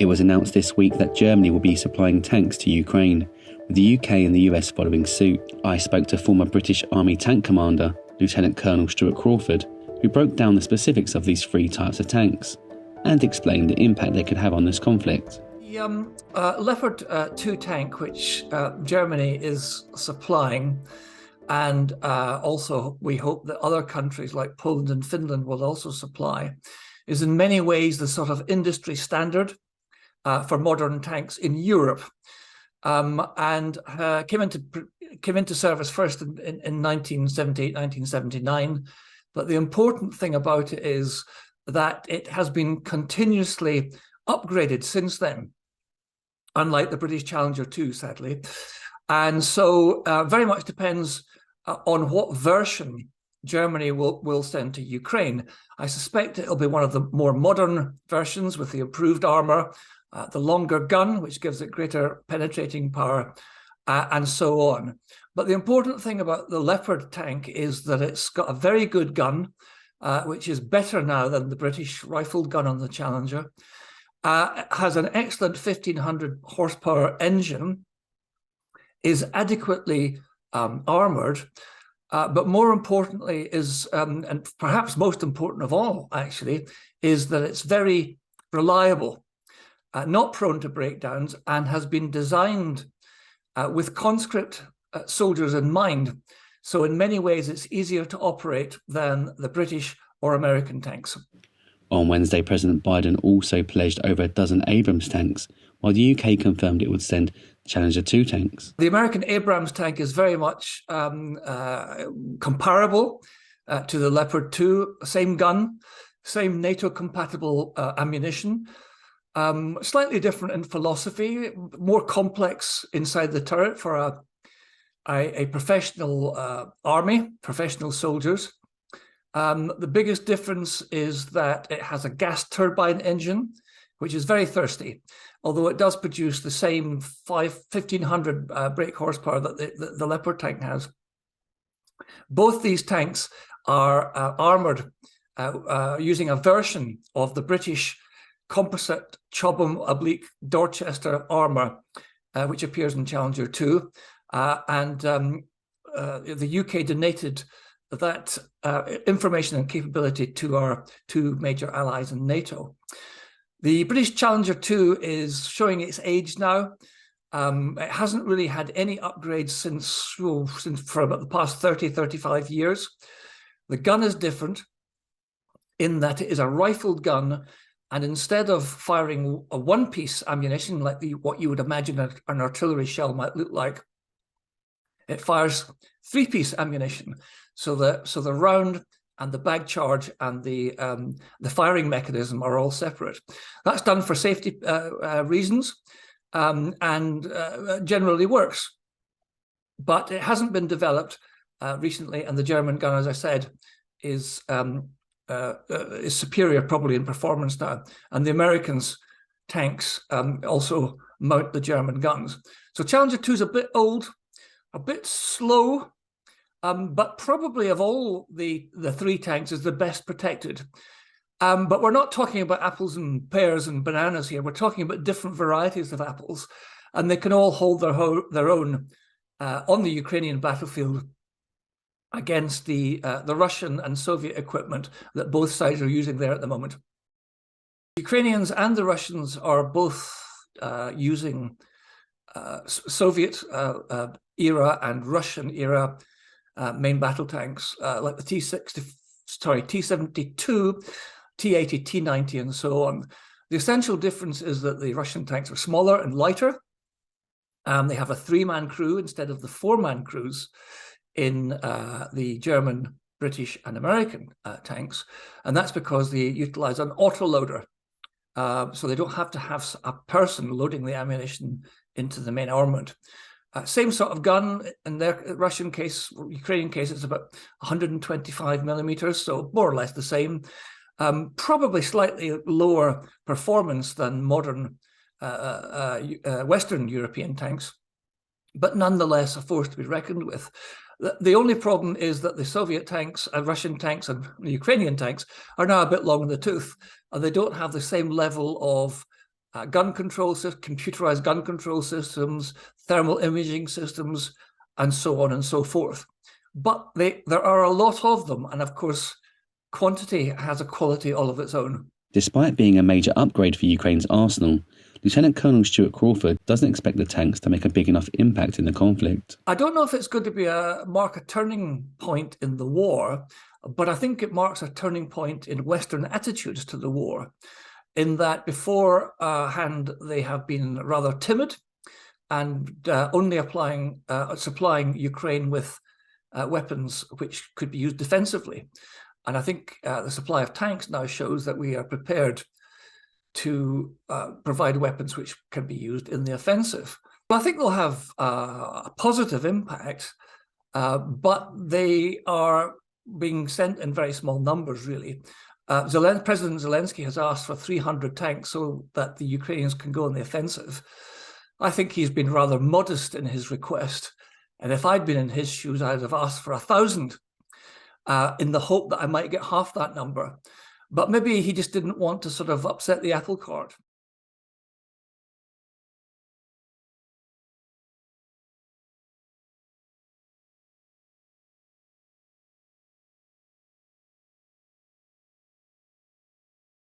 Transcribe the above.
It was announced this week that Germany will be supplying tanks to Ukraine, with the UK and the US following suit. I spoke to former British Army tank commander, Lieutenant Colonel Stuart Craword, who broke down the specifics of these three types of tanks and explained the impact they could have on this conflict. The Leopard 2 tank, which Germany is supplying, and also we hope that other countries like Poland and Finland will also supply, is in many ways the sort of industry standard for modern tanks in Europe, and came into service first in 1978, 1979. But the important thing about it is that it has been continuously upgraded since then, unlike the British Challenger 2, sadly. And so very much depends on what version Germany will send to Ukraine. I suspect it'll be one of the more modern versions with the improved armor, the longer gun, which gives it greater penetrating power, and so on. But the important thing about the Leopard tank is that it's got a very good gun, which is better now than the British rifled gun on the Challenger. It has an excellent 1,500 horsepower engine, is adequately armored, but more importantly is, and perhaps most important of all actually, is that it's very reliable, not prone to breakdowns, and has been designed with conscript soldiers in mind. So in many ways, it's easier to operate than the British or American tanks. On Wednesday, President Biden also pledged over a dozen Abrams tanks, while the UK confirmed it would send Challenger 2 tanks. The American Abrams tank is very much comparable to the Leopard 2, same gun, same NATO-compatible ammunition, slightly different in philosophy, more complex inside the turret for a professional army, professional soldiers. The biggest difference is that it has a gas turbine engine, which is very thirsty, although it does produce the same 1,500 brake horsepower that the Leopard tank has. Both these tanks are armored using a version of the British composite Chobham/Dorchester armor, which appears in Challenger 2. The UK donated that information and capability to our two major allies in NATO. The British Challenger 2 is showing its age now. It hasn't really had any upgrades since for about the past 30, 35 years. The gun is different in that it is a rifled gun, and instead of firing a one-piece ammunition like what you would imagine an artillery shell might look like, it fires three-piece ammunition. So the round and the bag charge and the firing mechanism are all separate. That's done for safety reasons and generally works. But it hasn't been developed recently, and the German gun, as I said, is superior probably in performance now. And the Americans' tanks also mount the German guns. So Challenger 2 is a bit old, a bit slow, but probably of all the three tanks is the best protected. But we're not talking about apples and pears and bananas here. We're talking about different varieties of apples, and they can all hold their own on the Ukrainian battlefield against the Russian and Soviet equipment that both sides are using there at the moment. The Ukrainians and the Russians are both using Soviet era and Russian era main battle tanks like the T-72, T-80, T-90, and so on. The essential difference is that the Russian tanks are smaller and lighter. They have a three-man crew instead of the four-man crews in the German, British, and American tanks, and that's because they utilize an autoloader, so they don't have to have a person loading the ammunition into the main armament. Same sort of gun in their Russian case, Ukrainian case, it's about 125 millimeters, so more or less the same. Probably slightly lower performance than modern Western European tanks, but nonetheless a force to be reckoned with. The only problem is that the Soviet tanks, Russian tanks, and the Ukrainian tanks are now a bit long in the tooth, and they don't have the same level of gun control systems, computerized gun control systems, thermal imaging systems, and so on and so forth. But there are a lot of them, and of course, quantity has a quality all of its own. Despite being a major upgrade for Ukraine's arsenal, Lieutenant Colonel Stuart Craword doesn't expect the tanks to make a big enough impact in the conflict. I don't know if it's going to mark a turning point in the war, but I think it marks a turning point in Western attitudes to the war, in that beforehand they have been rather timid and only supplying Ukraine with weapons which could be used defensively. And I think the supply of tanks now shows that we are prepared to provide weapons which can be used in the offensive. Well, I think they'll have a positive impact, but they are being sent in very small numbers, really. President Zelensky has asked for 300 tanks so that the Ukrainians can go on the offensive. I think he's been rather modest in his request. And if I'd been in his shoes, I'd have asked for 1,000 in the hope that I might get half that number. But maybe he just didn't want to sort of upset the apple cart.